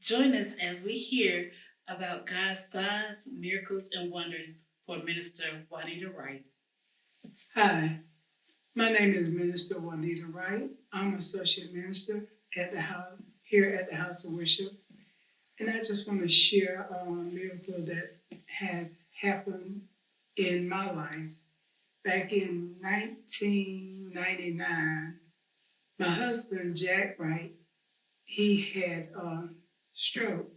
Join us as we hear about God's signs, miracles, and wonders for Minister Juanita Wright. Hi, my name is Minister Juanita Wright. I'm Associate Minister at the house here at the House of Worship. And I just want to share a miracle that had happened in my life. Back in 1999, my husband, Jack Wright, he had a stroke.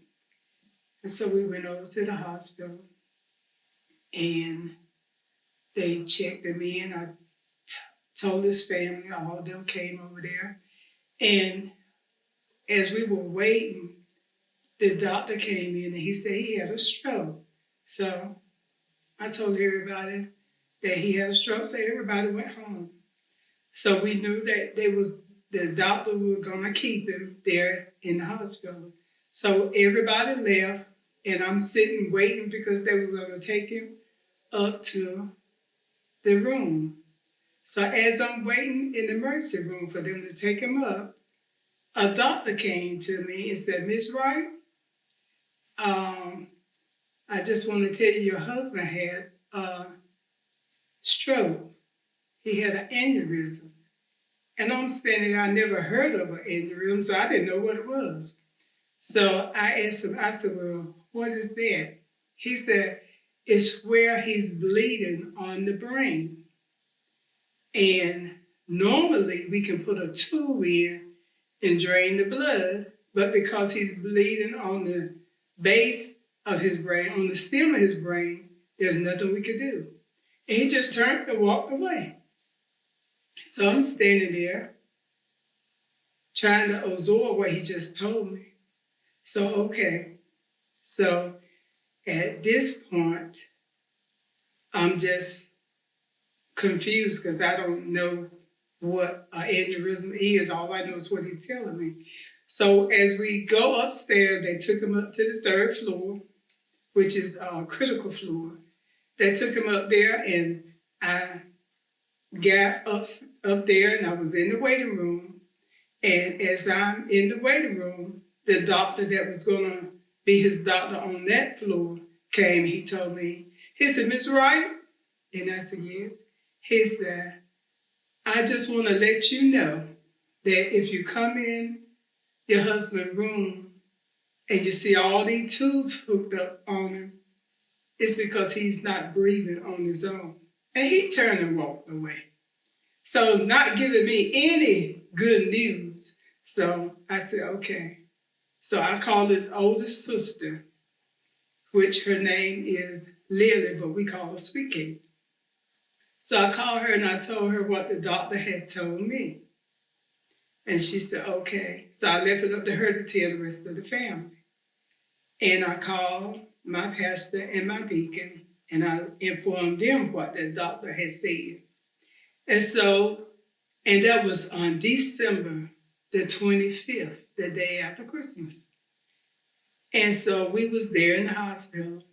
And so we went over to the hospital and they checked him in. I told his family, all of them came over there. And as we were waiting, the doctor came in and he said he had a stroke. So I told everybody that he had a stroke, so everybody went home. So we knew that the doctor was gonna keep him there in the hospital. So everybody left and I'm sitting waiting because they were gonna take him up to the room. So as I'm waiting in the emergency room for them to take him up, a doctor came to me and said, "Miss Wright, I just want to tell you your husband had a stroke. He had an aneurysm." And I'm standing there, I never heard of an aneurysm, so I didn't know what it was. So I asked him, I said, "Well, what is that?" He said, "It's where he's bleeding on the brain. And normally we can put a tube in and drain the blood, but because he's bleeding on the base of his brain, on the stem of his brain, there's nothing we could do." And he just turned and walked away. So I'm standing there trying to absorb what he just told me. So, okay. So at this point, I'm just confused because I don't know what an aneurysm is. All I know is what he's telling me. So as we go upstairs, they took him up to the third floor, which is a critical floor. They took him up there and I got up there and I was in the waiting room. And as I'm in the waiting room, the doctor that was going to be his doctor on that floor came. He told me, he said, "Miss Wright?" And I said, "Yes." He said, "I just want to let you know that if you come in your husband's room and you see all these tubes hooked up on him, it's because he's not breathing on his own." And he turned and walked away. So not giving me any good news. So I said, okay. So I called his oldest sister, which her name is Lily, but we call her Sweet Cake. So I called her and I told her what the doctor had told me. And she said, okay. So I left it up to her to tell the rest of the family. And I called my pastor and my deacon and I informed them what the doctor had said. And that was on December the 25th, the day after Christmas. And so we was there in the hospital.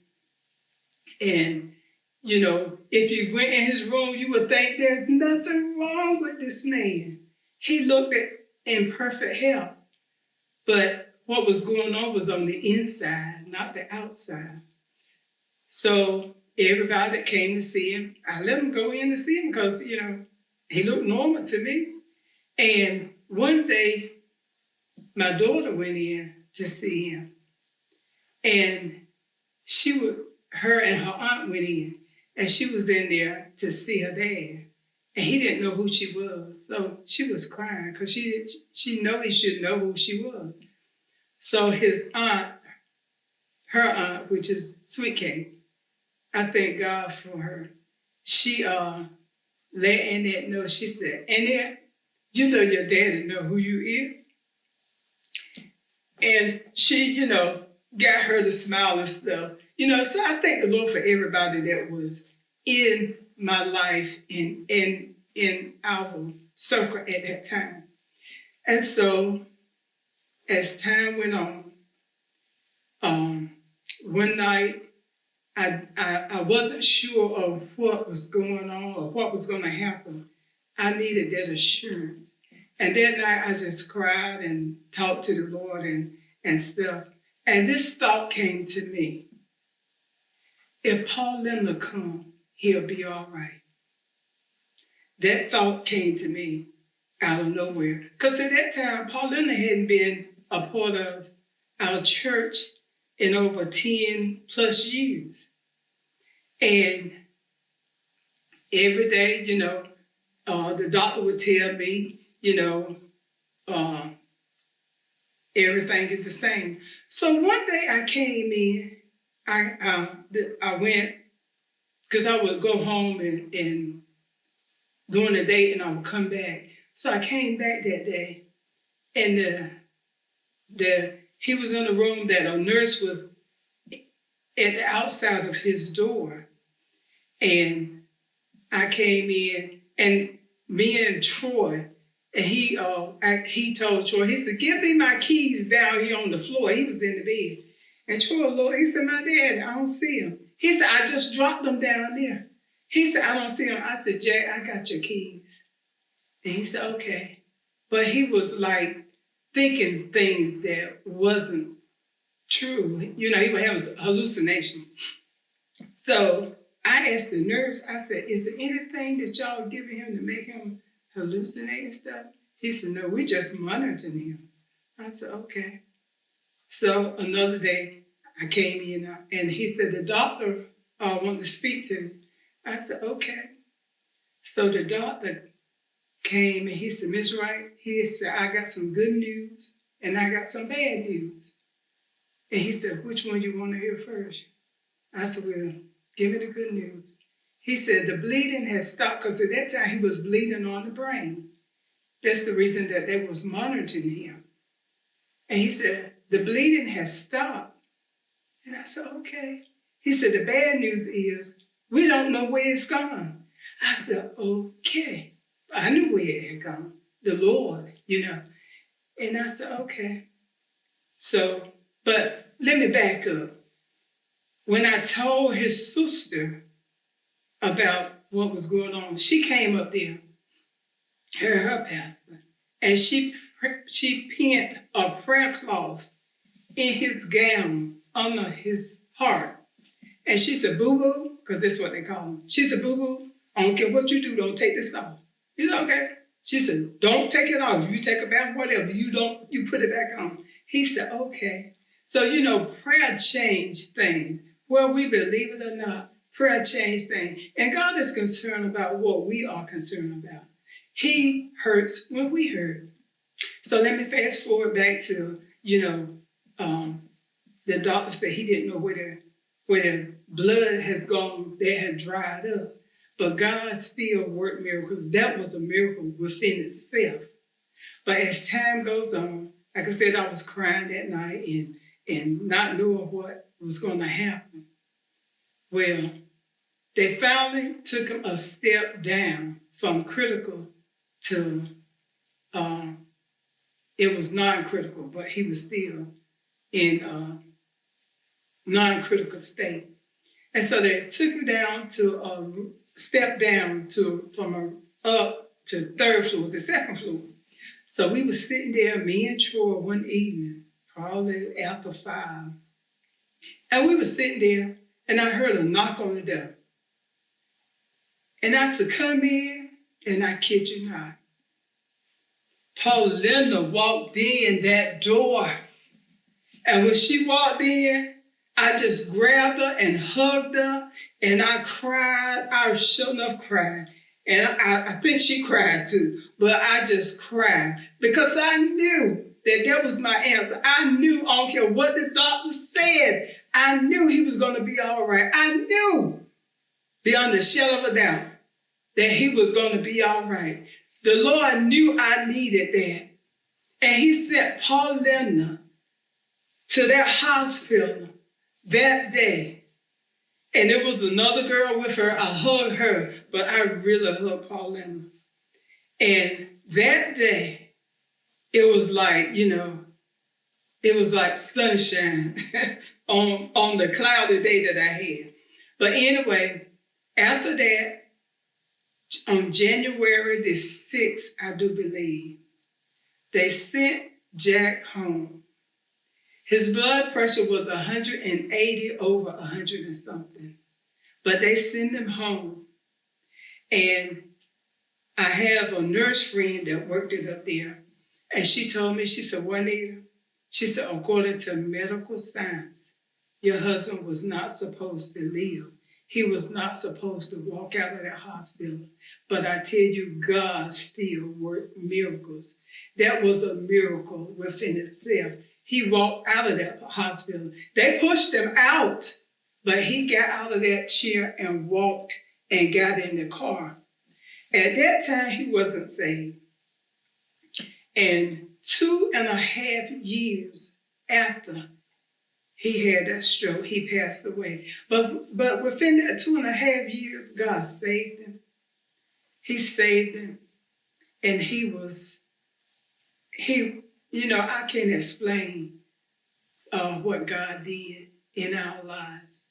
And, if you went in his room, you would think there's nothing wrong with this man. He looked in perfect health. But what was going on was on the inside, not the outside. So everybody that came to see him, I let him go in to see him because, he looked normal to me. And one day, my daughter went in to see him. And her and her aunt went in. And she was in there to see her dad. And he didn't know who she was. So she was crying because she know he should know who she was. So his aunt, her aunt, which is Sweet Cake, I thank God for her. She let Annette know. She said, "Annette, you know your daddy know who you is." And she, got her to smile and stuff. So I thank the Lord for everybody that was in my life and in our circle at that time. And so as time went on, one night I wasn't sure of what was going on or what was going to happen. I needed that assurance. And that night I just cried and talked to the Lord and stuff. And this thought came to me. If Paul Lemon come, he'll be all right. That thought came to me out of nowhere. Because at that time, Paul Lemon hadn't been a part of our church in over 10 plus years. And every day, the doctor would tell me, everything is the same. So one day I came in, I went, because I would go home and during the day and I would come back. So I came back that day and he was in a room that a nurse was at the outside of his door. And I came in and me and Troy, and he told Troy, he said, give me my keys down here on the floor. He was in the bed. And Troy, Lord, he said, my dad, I don't see him. He said, I just dropped them down there. He said, I don't see him. I said, Jack, I got your keys. And he said, okay. But he was like thinking things that wasn't true. He would have a hallucination. So I asked the nurse, I said, is there anything that y'all giving him to make him hallucinate and stuff? He said, no, we just monitoring him. I said, okay. So another day I came in and he said, the doctor wanted to speak to me. I said, okay. So the doctor came and he said, Miss Wright, he said, I got some good news and I got some bad news. And he said, which one you want to hear first? I said, well, give me the good news. He said, the bleeding has stopped, because at that time he was bleeding on the brain. That's the reason that they was monitoring him. And he said, the bleeding has stopped. And I said, okay. He said, the bad news is, we don't know where it's gone. I said, okay. I knew where it had gone, the Lord, And I said, okay. So, but let me back up. When I told his sister about what was going on, she came up there, her pastor, and she pinned a prayer cloth in his gown under his heart. And she said, boo-boo, because that's what they call him. She said, boo-boo, I don't care what you do, don't take this off. He said, okay. She said, don't take it off. You take it back, whatever. You put it back on. He said, okay. So, prayer changed things. Whether we believe it or not, prayer changed things. And God is concerned about what we are concerned about. He hurts when we hurt. So let me fast forward back to, the doctor said he didn't know where the blood has gone, that had dried up. But God still worked miracles. That was a miracle within itself. But as time goes on, like I said, I was crying that night and not knowing what was going to happen. Well, they finally took him a step down from critical to, it was non-critical, but he was still in a non-critical state. And so they took him down to step down from up to third floor, the second floor. So we were sitting there, me and Troy, one evening, probably after 5. And we were sitting there, and I heard a knock on the door. And I said, come in, and I kid you not. Paulina walked in that door. And when she walked in, I just grabbed her and hugged her, and I cried. I sure enough cried. And I think she cried too, but I just cried because I knew that was my answer. I knew, I don't care what the doctor said, I knew he was going to be all right. I knew beyond the shadow of a doubt that he was going to be all right. The Lord knew I needed that. And he sent Paulina to that hospital that day. And there was another girl with her. I hugged her, but I really hugged Paulina. And that day, it was like, it was like sunshine on the cloudy day that I had. But anyway, after that, on January the 6th, I do believe, they sent Jack home. His blood pressure was 180 over 100 and something. But they sent him home. And I have a nurse friend that worked it up there. And she told me, she said, Juanita, she said, according to medical science, your husband was not supposed to live. He was not supposed to walk out of that hospital. But I tell you, God still worked miracles. That was a miracle within itself. He walked out of that hospital. They pushed him out, but he got out of that chair and walked and got in the car. At that time, he wasn't saved. And 2.5 years after he had that stroke, he passed away. But within that 2.5 years, God saved him. He saved him. And I can't explain what God did in our lives.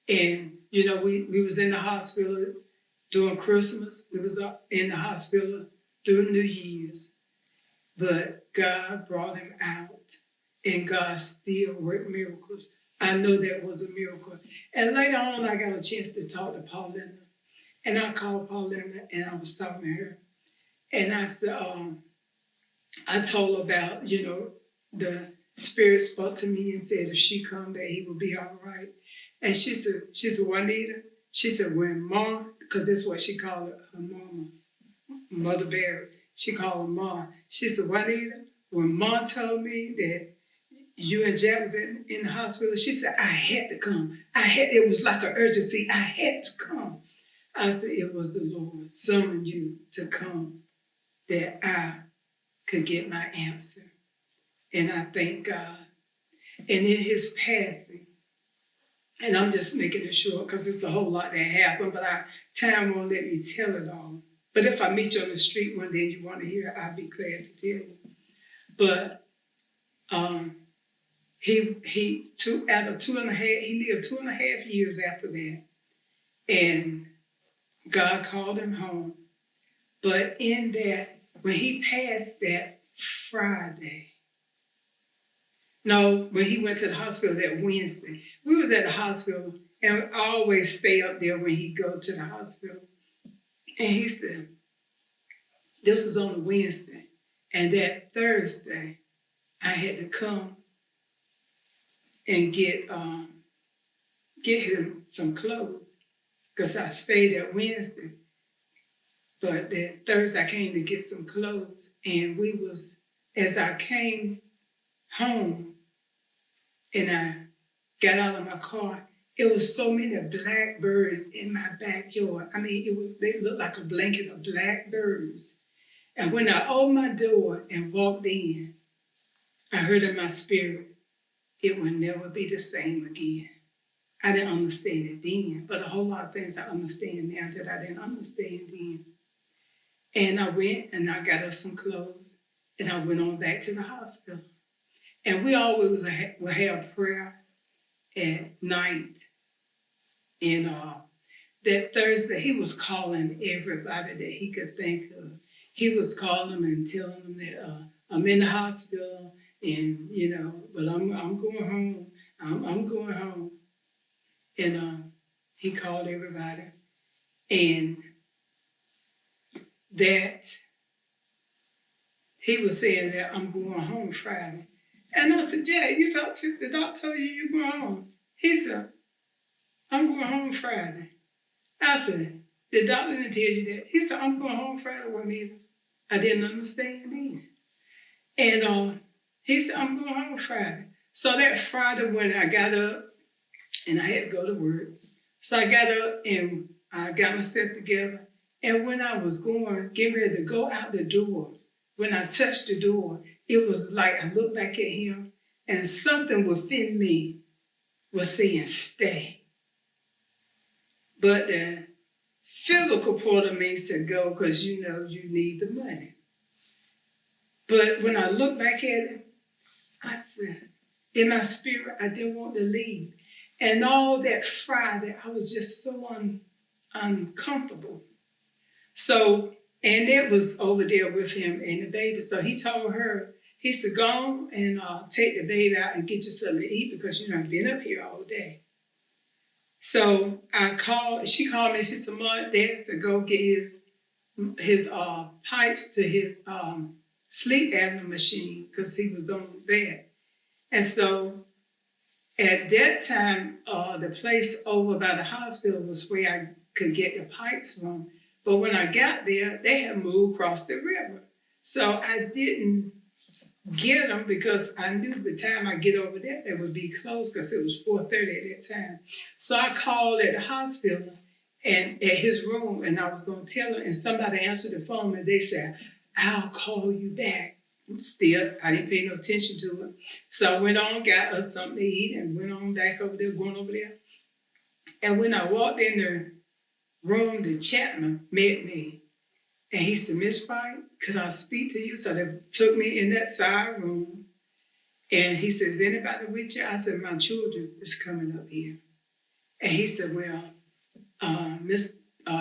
And, we was in the hospital during Christmas. We was in the hospital during New Year's. But God brought him out. And God still worked miracles. I know that was a miracle. And later on, I got a chance to talk to Paulina. And I called Paulina and I was talking to her. And I said, I told her about, the Spirit spoke to me and said if she come, that he would be all right. And she said, Juanita, she said, when Mom, because that's what she called her mama, Mother Barry, she called her Mom. She said, Juanita, when Mom told me that you and Jack was in the hospital, she said, I had to come. It was like an urgency. I had to come. I said, it was the Lord summoned you to come that I could get my answer. And I thank God. And in his passing, and I'm just making it short because it's a whole lot that happened, but time won't let me tell it all. But if I meet you on the street one day and you want to hear it, I'll be glad to tell you. But he lived 2.5 years after that. And God called him home. But in that, when he passed that Friday, when he went to the hospital that Wednesday, we was at the hospital, and I always stay up there when he go to the hospital. And he said, this was on a Wednesday, and that Thursday, I had to come and get him some clothes, because I stayed that Wednesday. But that Thursday, I came to get some clothes, and as I came home, and I got out of my car, it was so many blackbirds in my backyard. I mean, they looked like a blanket of blackbirds. And when I opened my door and walked in, I heard in my spirit, it will never be the same again. I didn't understand it then, but a whole lot of things I understand now that I didn't understand then. And I went and I got us some clothes, and I went on back to the hospital. And we always would have prayer at night. And that Thursday, he was calling everybody that he could think of. He was calling them and telling them that I'm in the hospital, and but I'm going home. I'm going home. And he called everybody, and that he was saying that I'm going home Friday. And I said, Jay, the doctor told you you're going home. He said, I'm going home Friday. I said, the doctor didn't tell you that. He said, I'm going home Friday, Juanita. I didn't understand then. And he said, I'm going home Friday. So that Friday when I got up, and I had to go to work. So I got up and I got myself together. And when I was getting ready to go out the door, when I touched the door, it was like I looked back at him, and something within me was saying, stay. But the physical part of me said, go, because you need the money. But when I looked back at it, I said, in my spirit, I didn't want to leave. And all that Friday, I was just so uncomfortable. So, and it was over there with him and the baby. So he told her He said, go on and take the baby out and get you something to eat because you done been up here all day. So she called me, she said, Mom, Dad said, go get his pipes to his sleep apnea machine because he was on the bed. And so at that time, the place over by the hospital was where I could get the pipes from. But when I got there, they had moved across the river. So I didn't get them because I knew by the time I get over there, they would be closed because it was 4:30 at that time. So I called at the hospital and at his room, and I was going to tell him, and somebody answered the phone, and they said, I'll call you back. Still, I didn't pay no attention to it. So I went on, got us something to eat, and went on back over there, going over there. And when I walked in the room, the chaplain met me. And he said, Miss Wright, could I speak to you? So they took me in that side room. And he said, is anybody with you? I said, my children is coming up here. And he said, well,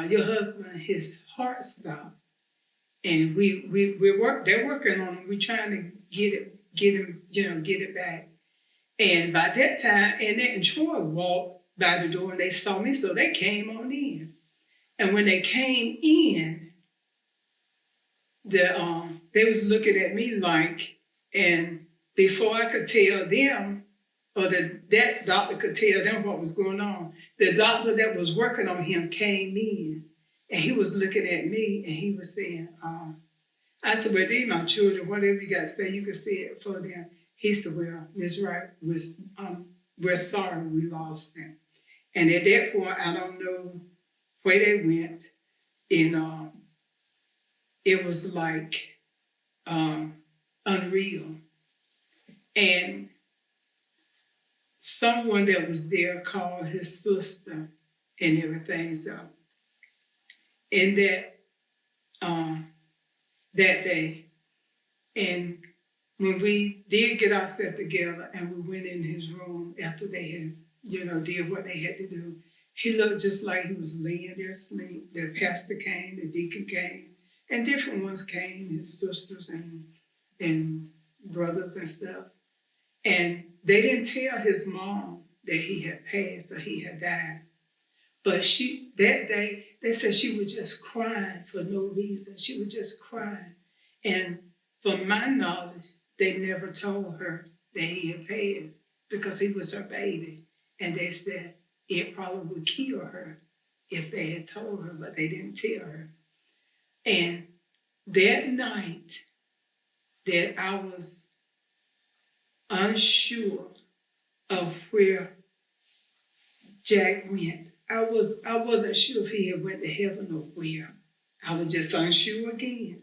your husband, his heart stopped. And they're working on him. We're trying to get him, get it back. And by that time, Annette and Troy walked by the door and they saw me, so they came on in. And when they came in, they was looking at me like, and before I could tell them, or that doctor could tell them what was going on, the doctor that was working on him came in, and he was looking at me, and he was saying, I said, well, these my children, whatever you got to say, you can say it for them. He said, well, Ms. Wright, we're sorry we lost them. And at that point, I don't know where they went, and it was like unreal. And someone that was there called his sister and everything. So in that day, and when we did get ourselves together and we went in his room after they had, did what they had to do, he looked just like he was laying there asleep. The pastor came, the deacon came, and different ones came, his sisters and brothers and stuff. And they didn't tell his mom that he had passed or he had died. But that day, they said she was just crying for no reason. She was just crying. And from my knowledge, they never told her that he had passed because he was her baby. And they said it probably would kill her if they had told her, but they didn't tell her. And that night that I was unsure of where Jack went, I wasn't sure if he had went to heaven or where. I was just unsure again.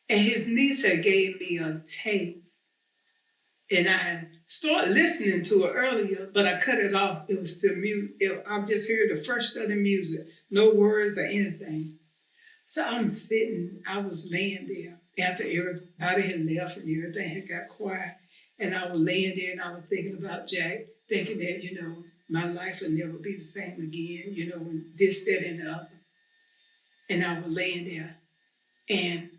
And his niece had gave me a tape. And I started listening to it earlier, but I cut it off. It was still mute. I just heard the first of the music, no words or anything. So I'm sitting, I was laying there after everybody had left and everything had got quiet. And I was laying there and I was thinking about Jack, thinking that, my life would never be the same again, when this, that, and the other. And I was laying there and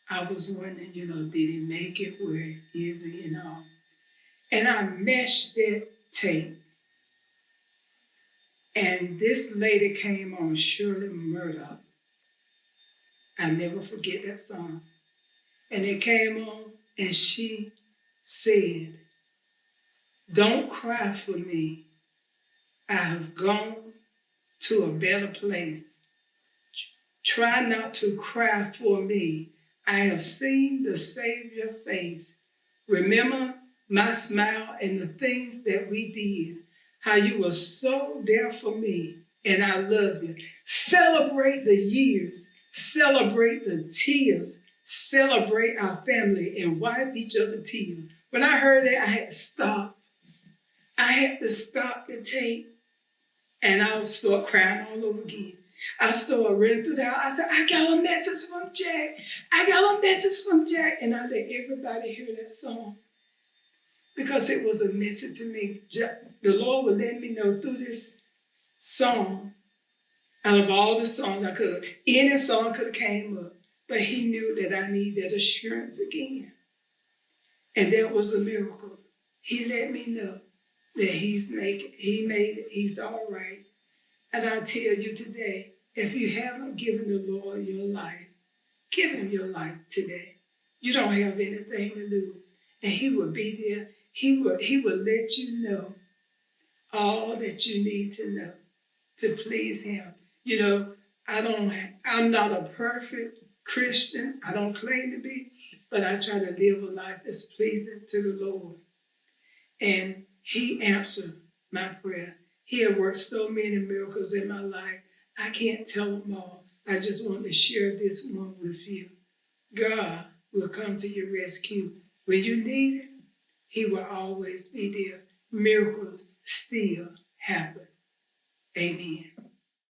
I was wondering, did he make it? Where is he? And I meshed that tape. And this lady came on, Shirley Murdoch. I never forget that song. And it came on and she said, don't cry for me. I have gone to a better place. Try not to cry for me. I have seen the Savior face. Remember my smile and the things that we did, how you were so there for me, and I love you. Celebrate the years, celebrate the tears, celebrate our family, and wipe each other's tears. When I heard that, I had to stop. I had to stop the tape, and I would start crying all over again. I started running through the house. I said, I got a message from Jack. I got a message from Jack. And I let everybody hear that song because it was a message to me. The Lord would let me know through this song, out of all the songs I could have, any song could have came up, but he knew that I needed that assurance again. And that was a miracle. He let me know that he made it, he's all right. And I tell you today, if you haven't given the Lord your life, give him your life today. You don't have anything to lose. And he will be there. He will let you know all that you need to know to please him. You know, I'm not a perfect Christian. I don't claim to be, but I try to live a life that's pleasing to the Lord. And he answered my prayer. He had worked so many miracles in my life. I can't tell them all. I just want to share this one with you. God will come to your rescue. When you need it, he will always be there. Miracles still happen. Amen.